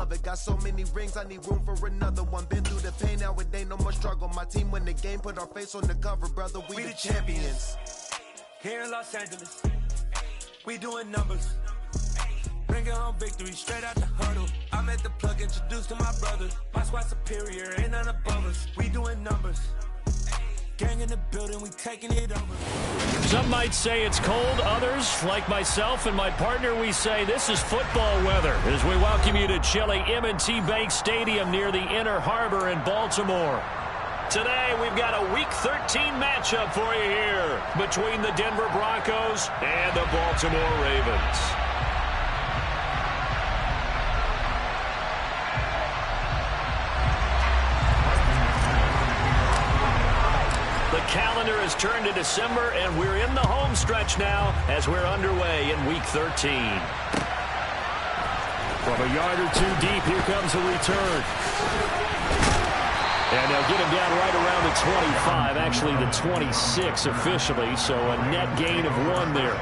love it. Got so many rings, I need room for another one. Been through the pain, now it ain't no more struggle. My team win the game, put our face on the cover, brother. We the champions. Here in Los Angeles, we doing numbers. Bringing home victory straight out the huddle. I'm at the plug, introduced to my brothers. My squad superior, ain't none above us. We doing numbers. Gang in the building, we taking it over. Some might say it's cold. Others, like myself and my partner, we say this is football weather as we welcome you to chilly M&T Bank Stadium near the Inner Harbor in Baltimore. Today, we've got a Week 13 matchup for you here between the Denver Broncos and the Baltimore Ravens. The calendar has turned to December, and we're in the home stretch now as we're underway in Week 13. From a yard or two deep, here comes a return. And they'll get him down right around the 25, actually the 26 officially, so a net gain of 1 there.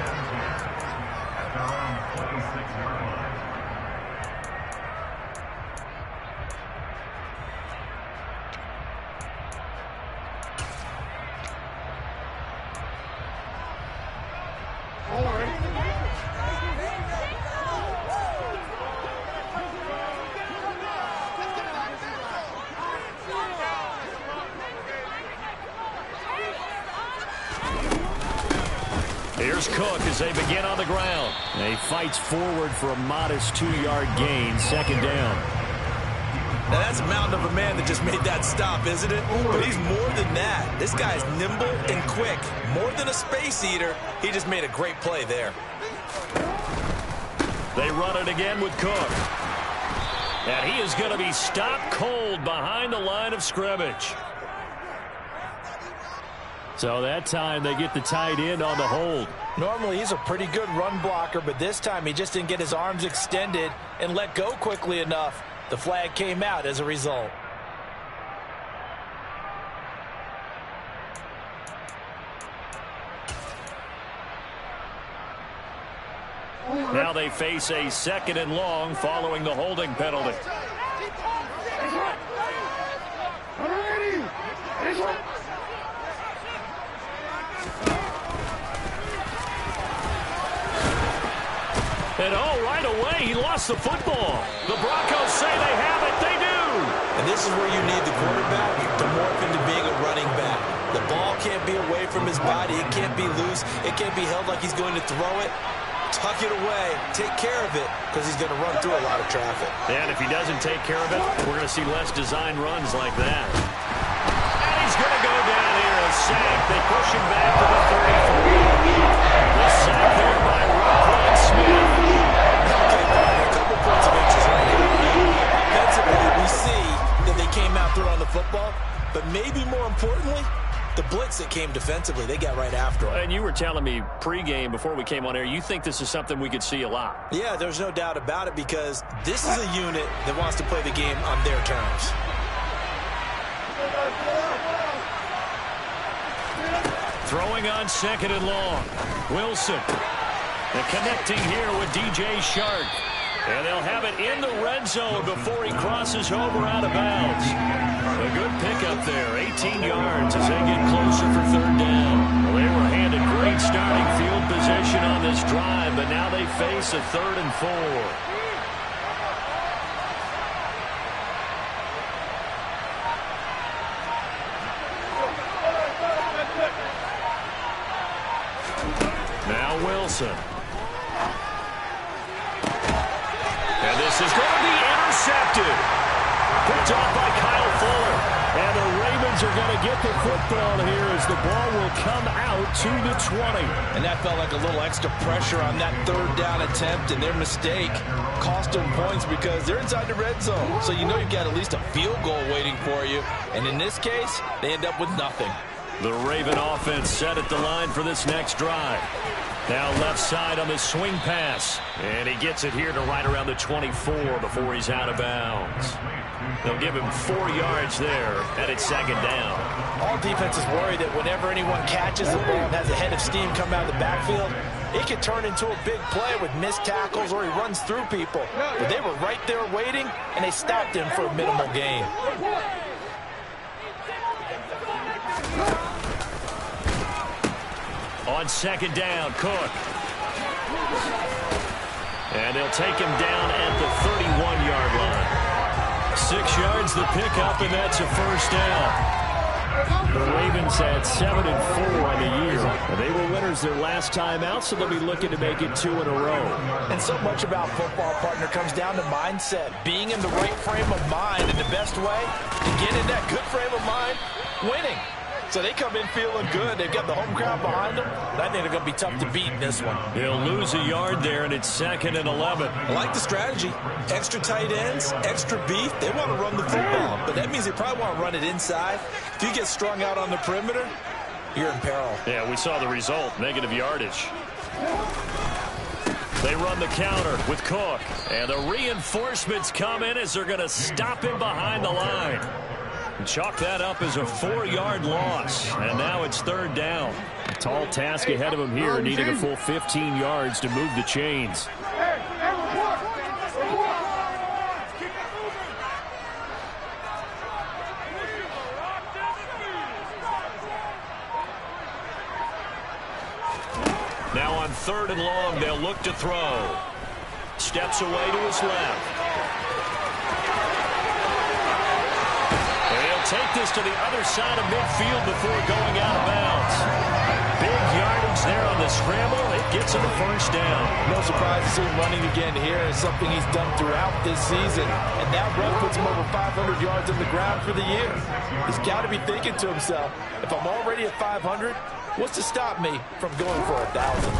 Here's Cook as they begin on the ground. And he fights forward for a modest 2-yard gain, second down. Now that's a mountain of a man that just made that stop, isn't it? But he's more than that. This guy's nimble and quick. More than a space eater, he just made a great play there. They run it again with Cook. And he is going to be stopped cold behind the line of scrimmage. So that time they get the tight end on the hold. Normally he's a pretty good run blocker, but this time he just didn't get his arms extended and let go quickly enough. The flag came out as a result. Now they face a 2nd and long following the holding penalty. And right away, he lost the football. The Broncos say they have it. They do. And this is where you need the quarterback to morph into being a running back. The ball can't be away from his body. It can't be loose. It can't be held like he's going to throw it. Tuck it away. Take care of it because he's going to run through a lot of traffic. And if he doesn't take care of it, we're going to see less designed runs like that. And he's going to go down here and sack. They push him back to the 33. The sack there by Roquan Smith. We see that they came out throwing the football, but maybe more importantly, the blitz that came defensively, they got right after him. And you were telling me pregame before we came on air, you think this is something we could see a lot. Yeah, there's no doubt about it because this is a unit that wants to play the game on their terms. Throwing on 2nd and long. Wilson. And connecting here with DJ Shark. And they'll have it in the red zone before he crosses over out of bounds. A good pickup there, 18 yards as they get closer for 3rd down. Well, they were handed great starting field position on this drive, but now they face a 3rd and 4. Now Wilson. And this is going to be intercepted. Picked off by Kyle Fuller. And the Ravens are going to get the football here as the ball will come out to the 20. And that felt like a little extra pressure on that 3rd down attempt, and their mistake cost them points because they're inside the red zone. So you know you've got at least a field goal waiting for you. And in this case, they end up with nothing. The Raven offense set at the line for this next drive. Now left side on the swing pass. And he gets it here to right around the 24 before he's out of bounds. They'll give him 4 yards there, and it's 2nd down. All defenses worry that whenever anyone catches the ball and has a head of steam come out of the backfield, it could turn into a big play with missed tackles or he runs through people. But they were right there waiting, and they stopped him for a minimal gain. On second down, Cook. And they'll take him down at the 31-yard line. 6 yards the pickup, and that's a first down. The Ravens had 7-4 on the year. They were winners their last time out, so they'll be looking to make it 2 in a row. And so much about football, partner, comes down to mindset. Being in the right frame of mind, and the best way to get in that good frame of mind, winning. So they come in feeling good. They've got the home crowd behind them. I think they're going to be tough to beat in this one. They'll lose a yard there, and it's 2nd and 11. I like the strategy. Extra tight ends, extra beef. They want to run the football, but that means they probably want to run it inside. If you get strung out on the perimeter, you're in peril. Yeah, we saw the result, negative yardage. They run the counter with Cook, and the reinforcements come in as they're going to stop him behind the line. Chalk that up as a 4-yard loss, and now it's 3rd down. A tall task ahead of him here, needing a full 15 yards to move the chains. Now on 3rd and long, they'll look to throw. Steps away to his left. Take this to the other side of midfield before going out of bounds. Big yardage there on the scramble. It gets him a first down. No surprise to see him running again here. It's something he's done throughout this season. And that run puts him over 500 yards on the ground for the year. He's got to be thinking to himself, if I'm already at 500, what's to stop me from going for 1,000?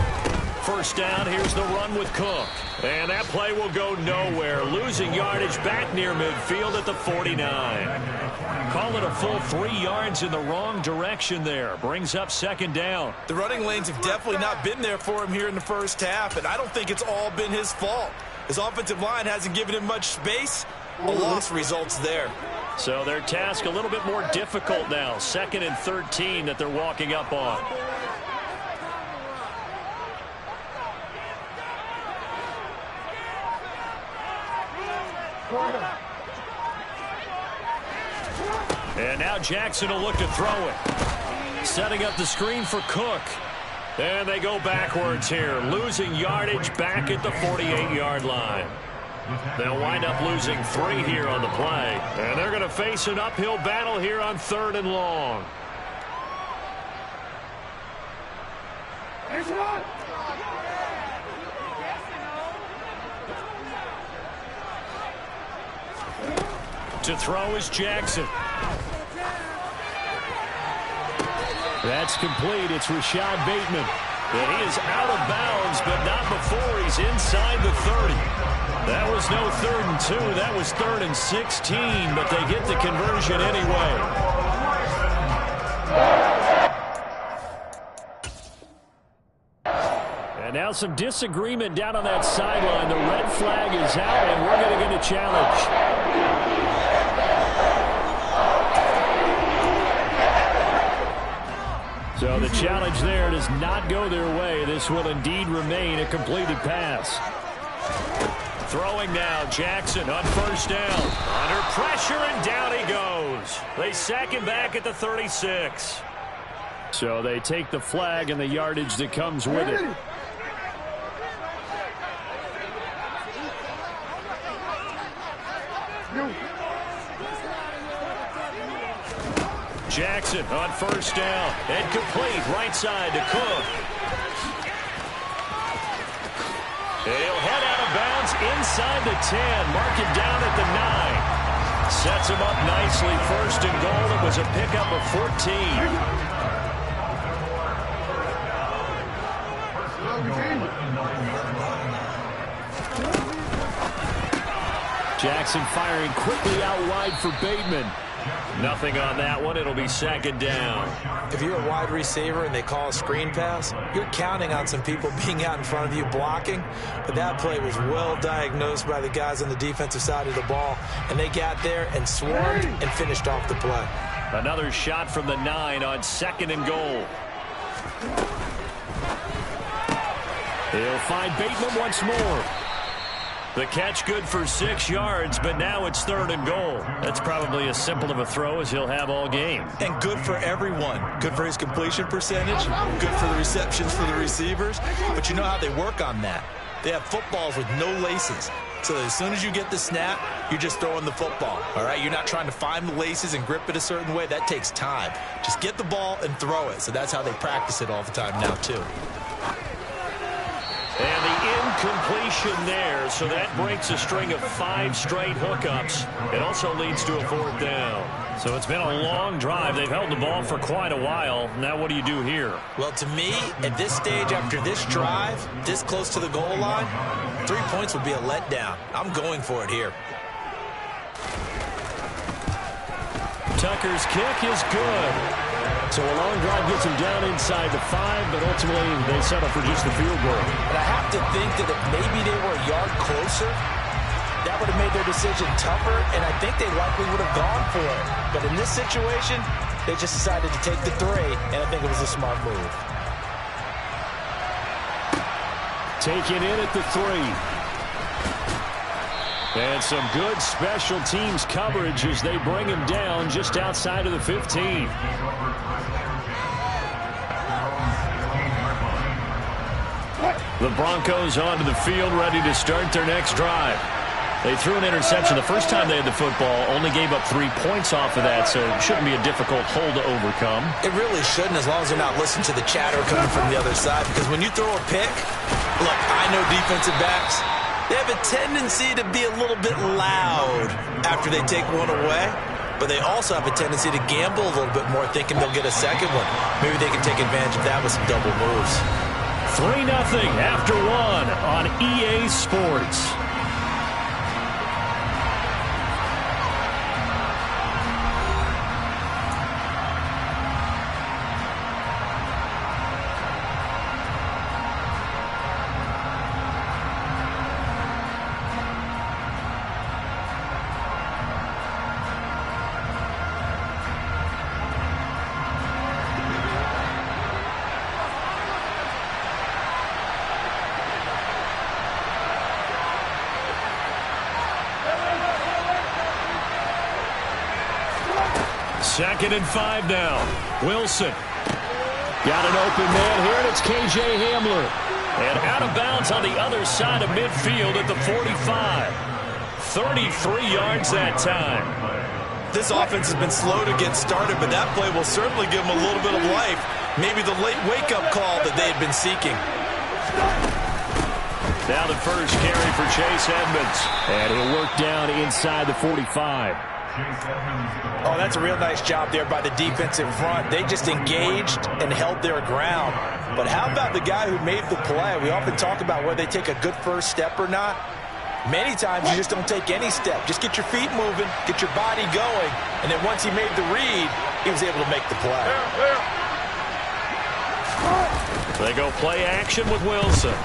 First down, here's the run with Cook. And that play will go nowhere. Losing yardage back near midfield at the 49. Call it a full 3 yards in the wrong direction there. Brings up 2nd down. The running lanes have definitely not been there for him here in the first half, and I don't think it's all been his fault. His offensive line hasn't given him much space. A loss results there. So their task a little bit more difficult now. 2nd and 13 that they're walking up on. And now Jackson will look to throw it. Setting up the screen for Cook. And they go backwards here. Losing yardage back at the 48-yard line. They'll wind up losing 3 here on the play. And they're going to face an uphill battle here on 3rd and long. To throw is Jackson. That's complete. It's Rashad Bateman. And he is out of bounds, but not before he's inside the 30. That was no 3rd and 2. That was 3rd and 16, but they get the conversion anyway. And now some disagreement down on that sideline. The red flag is out, and we're going to get a challenge. So the challenge there does not go their way. This will indeed remain a completed pass. Throwing now, Jackson on first down. Under pressure, and down he goes. They sack him back at the 36. So they take the flag and the yardage that comes with it. Jackson on first down. And complete right side to Cook. And he'll head out of bounds inside the 10. Mark him down at the 9. Sets him up nicely. 1st and goal. It was a pickup of 14. Jackson firing quickly out wide for Bateman. Nothing on that one. It'll be 2nd down. If you're a wide receiver and they call a screen pass, you're counting on some people being out in front of you blocking. But that play was well diagnosed by the guys on the defensive side of the ball. And they got there and swarmed and finished off the play. Another shot from the 9 on 2nd and goal. He'll find Bateman once more. The catch good for 6 yards, but now it's 3rd and goal. That's probably as simple of a throw as he'll have all game. And good for everyone. Good for his completion percentage, good for the receptions for the receivers. But you know how they work on that. They have footballs with no laces. So that as soon as you get the snap, you're just throwing the football. All right, you're not trying to find the laces and grip it a certain way. That takes time. Just get the ball and throw it. So that's how they practice it all the time now, too. And the incompletion there, so that breaks a string of 5 straight hookups. It also leads to a 4th down. So it's been a long drive. They've held the ball for quite a while. Now what do you do here? Well, to me, at this stage after this drive, this close to the goal line, 3 points would be a letdown. I'm going for it here. Tucker's kick is good. So a long drive gets him down inside the 5, but ultimately they settle for just the field goal. And I have to think that if maybe they were a yard closer, that would have made their decision tougher, and I think they likely would have gone for it. But in this situation, they just decided to take the 3, and I think it was a smart move. Taken in at the 3. And some good special teams coverage as they bring him down just outside of the 15. The Broncos onto the field, ready to start their next drive. They threw an interception the first time they had the football, only gave up 3 points off of that, so it shouldn't be a difficult hole to overcome. It really shouldn't, as long as they're not listening to the chatter coming from the other side, because when you throw a pick, look, I know defensive backs, they have a tendency to be a little bit loud after they take one away, but they also have a tendency to gamble a little bit more, thinking they'll get a second one. Maybe they can take advantage of that with some double moves. 3-0 after 1 on EA Sports. Second and 5 now. Wilson. Got an open man here, and it's K.J. Hamler. And out of bounds on the other side of midfield at the 45. 33 yards that time. This offense has been slow to get started, but that play will certainly give them a little bit of life. Maybe the late wake-up call that they had been seeking. Now the first carry for Chase Edmonds. And he'll work down inside the 45. Oh, that's a real nice job there by the defensive front. They just engaged and held their ground. But how about the guy who made the play? We often talk about whether they take a good first step or not. Many times you just don't take any step. Just get your feet moving, get your body going, and then once he made the read, he was able to make the play. They go play action with Wilson.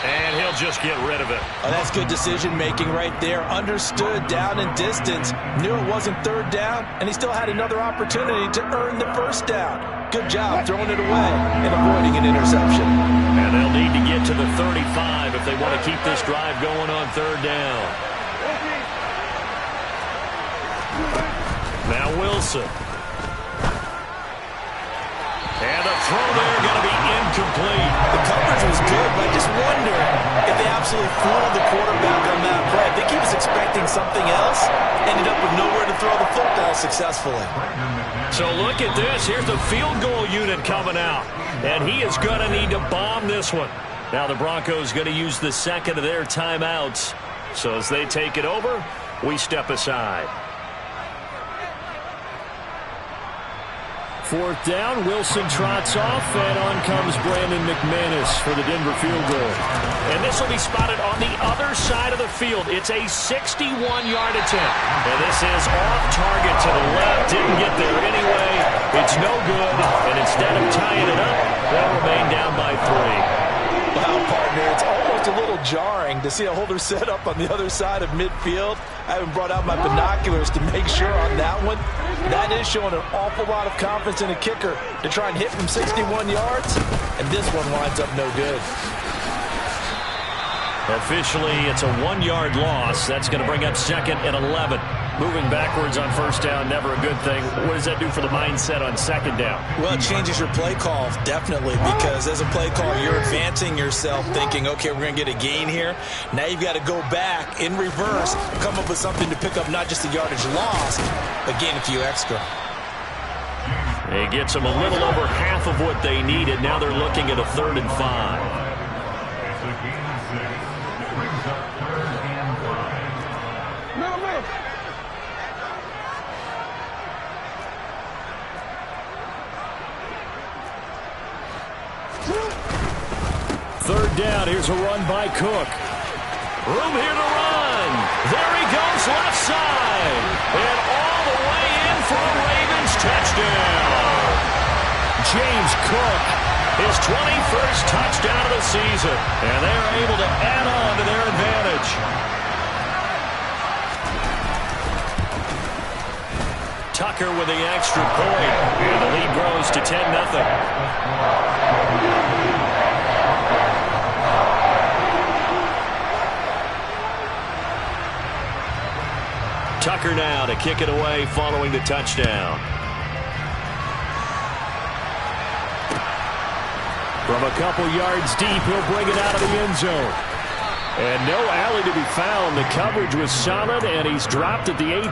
And he'll just get rid of it. Oh, that's good decision-making right there. Understood down and distance. Knew it wasn't 3rd down, and he still had another opportunity to earn the 1st down. Good job throwing it away and avoiding an interception. And they'll need to get to the 35 if they want to keep this drive going on 3rd down. Now Wilson. And a throw there going to be incomplete. The coverage was good, but I just wonder if they absolutely fooled the quarterback on that play. I think he was expecting something else. Ended up with nowhere to throw the football successfully. So look at this. Here's the field goal unit coming out. And he is going to need to bomb this one. Now the Broncos going to use the second of their timeouts. So as they take it over, we step aside. 4th down, Wilson trots off, and on comes Brandon McManus for the Denver field goal. And this will be spotted on the other side of the field. It's a 61-yard attempt. And this is off target to the left. Didn't get there anyway. It's no good. And instead of tying it up, they'll remain down by 3. Wow, partner, it's almost looked a little jarring to see a holder set up on the other side of midfield. I haven't brought out my binoculars to make sure on that one. That is showing an awful lot of confidence in a kicker to try and hit from 61 yards, and this one winds up no good. Officially, it's a 1-yard loss. That's going to bring up second and 11. Moving backwards on first down, never a good thing. What does that do for the mindset on second down? Well, it changes your play call, definitely, because as a play caller, you're advancing yourself thinking, okay, we're going to get a gain here. Now you've got to go back in reverse, come up with something to pick up not just the yardage lost, but gain a few extra. It gets them a little over half of what they needed. Now they're looking at a 3rd and 5. Third down, here's a run by Cook. Room here to run. There he goes, left side. And all the way in for a Ravens touchdown. James Cook, his 21st touchdown of the season. And they're able to add on to their advantage. Tucker with the extra point. And the lead grows to 10-0. Tucker now to kick it away following the touchdown. From a couple yards deep, he'll bring it out of the end zone. And no alley to be found. The coverage was solid, and he's dropped at the 18.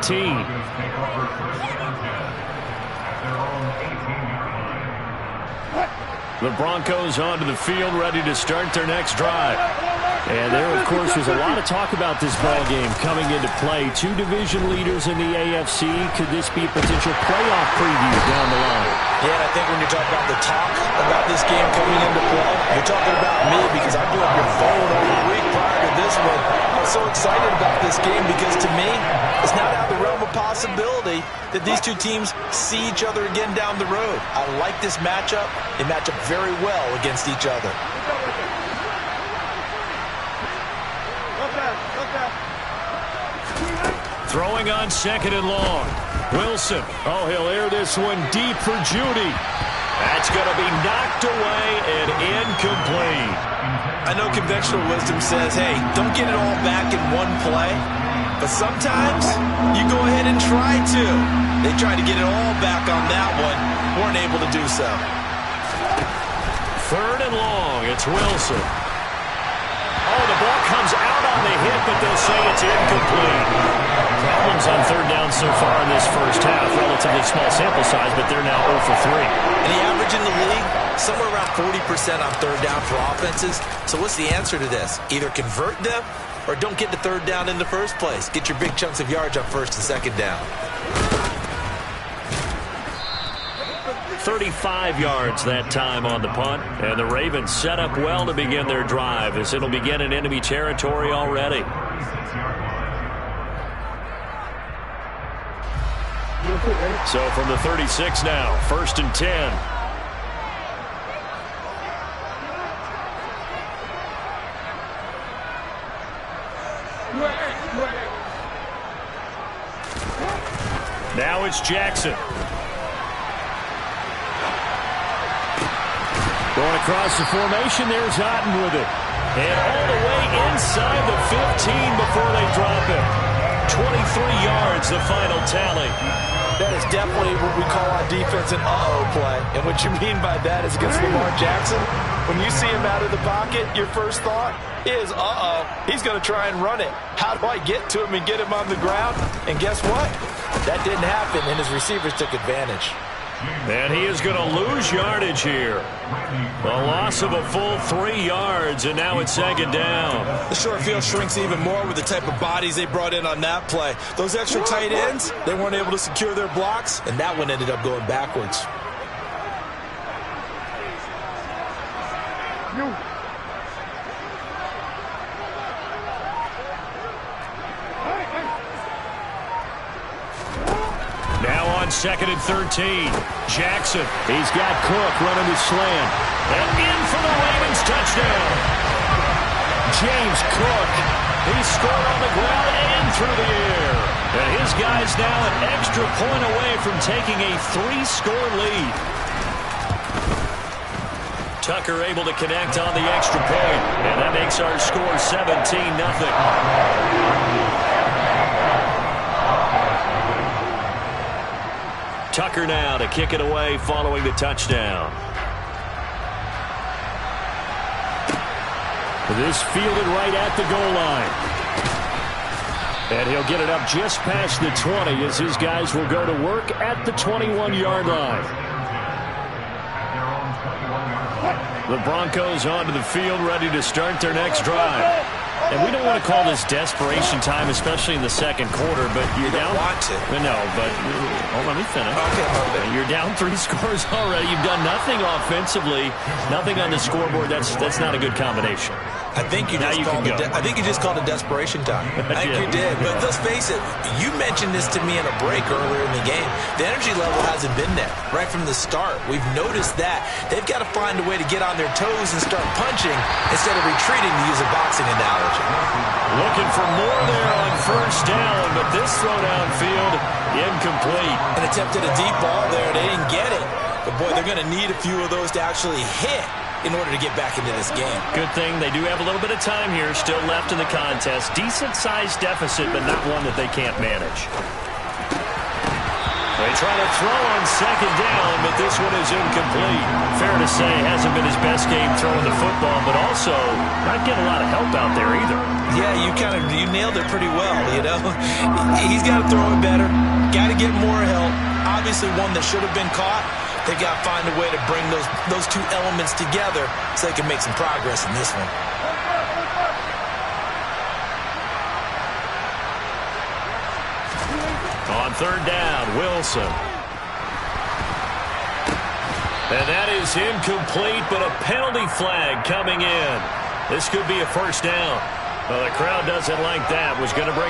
The Broncos onto the field, ready to start their next drive. And there, of course, was a lot of talk about this ball game coming into play. 2 division leaders in the AFC. Could this be a potential playoff preview down the line? Yeah, and I think when you're talking about the talk about this game coming into play, you're talking about me because I blew up your phone over the week prior to this one. I was so excited about this game because to me, it's not out of the realm of possibility that these two teams see each other again down the road. I like this matchup. They match up very well against each other. Throwing on 2nd and long. Wilson. Oh, he'll air this one deep for Judy. That's going to be knocked away and incomplete. I know conventional wisdom says, hey, don't get it all back in one play. But sometimes you go ahead and try to. They tried to get it all back on that one. Weren't able to do so. 3rd and long. It's Wilson. Oh, the ball comes out on the hit, but they'll say it's incomplete. Problems on 3rd down so far in this first half. Relatively small sample size, but they're now 0 for 3. And the average in the league, somewhere around 40% on 3rd down for offenses. So what's the answer to this? Either convert them or don't get to 3rd down in the first place. Get your big chunks of yards on 1st and 2nd down. 35 yards that time on the punt. And the Ravens set up well to begin their drive as it'll begin in enemy territory already. So from the 36 now, 1st and 10. Now it's Jackson. Going across the formation, there's Otten with it. And all the way inside the 15 before they drop it. 23 yards, the final tally. That is definitely what we call our defense an uh-oh play. And what you mean by that is against Lamar Jackson, when you see him out of the pocket, your first thought is, uh-oh, he's going to try and run it. How do I get to him and get him on the ground? And guess what? That didn't happen, and his receivers took advantage. And he is going to lose yardage here. A loss of a full 3 yards, and now it's 2nd down. The short field shrinks even more with the type of bodies they brought in on that play. Those extra tight ends, they weren't able to secure their blocks, and that one ended up going backwards. Now on 2nd and 13. Jackson. He's got Cook running the slant. And in for the Ravens touchdown. James Cook. He scored on the ground and through the air. And his guy's now an extra point away from taking a 3-score lead. Tucker able to connect on the extra point. And that makes our score 17-0. Tucker now to kick it away following the touchdown. This fielded right at the goal line. And he'll get it up just past the 20 as his guys will go to work at the 21-yard line. The Broncos onto the field ready to start their next drive. And we don't want to call this desperation time, especially in the second quarter, but you're down. You don't want to. No, but let me finish. Okay. You're down 3 scores already. You've done nothing offensively, nothing on the scoreboard. That's not a good combination. I think you just called it desperation time. I think you did. But let's face it, you mentioned this to me in a break earlier in the game. The energy level hasn't been there right from the start. We've noticed that. They've got to find a way to get on their toes and start punching instead of retreating, to use a boxing analogy. Looking for more there on first down, but this throw downfield, incomplete. And attempted a deep ball there. They didn't get it. But, boy, they're going to need a few of those to actually hit in order to get back into this game. Good thing they do have a little bit of time here still left in the contest. Decent-sized deficit, but not one that they can't manage. They try to throw on second down, but this one is incomplete. Fair to say, hasn't been his best game throwing the football, but also not getting a lot of help out there either. Yeah, you nailed it pretty well, you know. He's got to throw it better. Got to get more help. Obviously one that should have been caught. They've got to find a way to bring those two elements together so they can make some progress in this one. On third down, Wilson. And that is incomplete, but a penalty flag coming in. This could be a first down. Well, the crowd doesn't like that. Was going to bring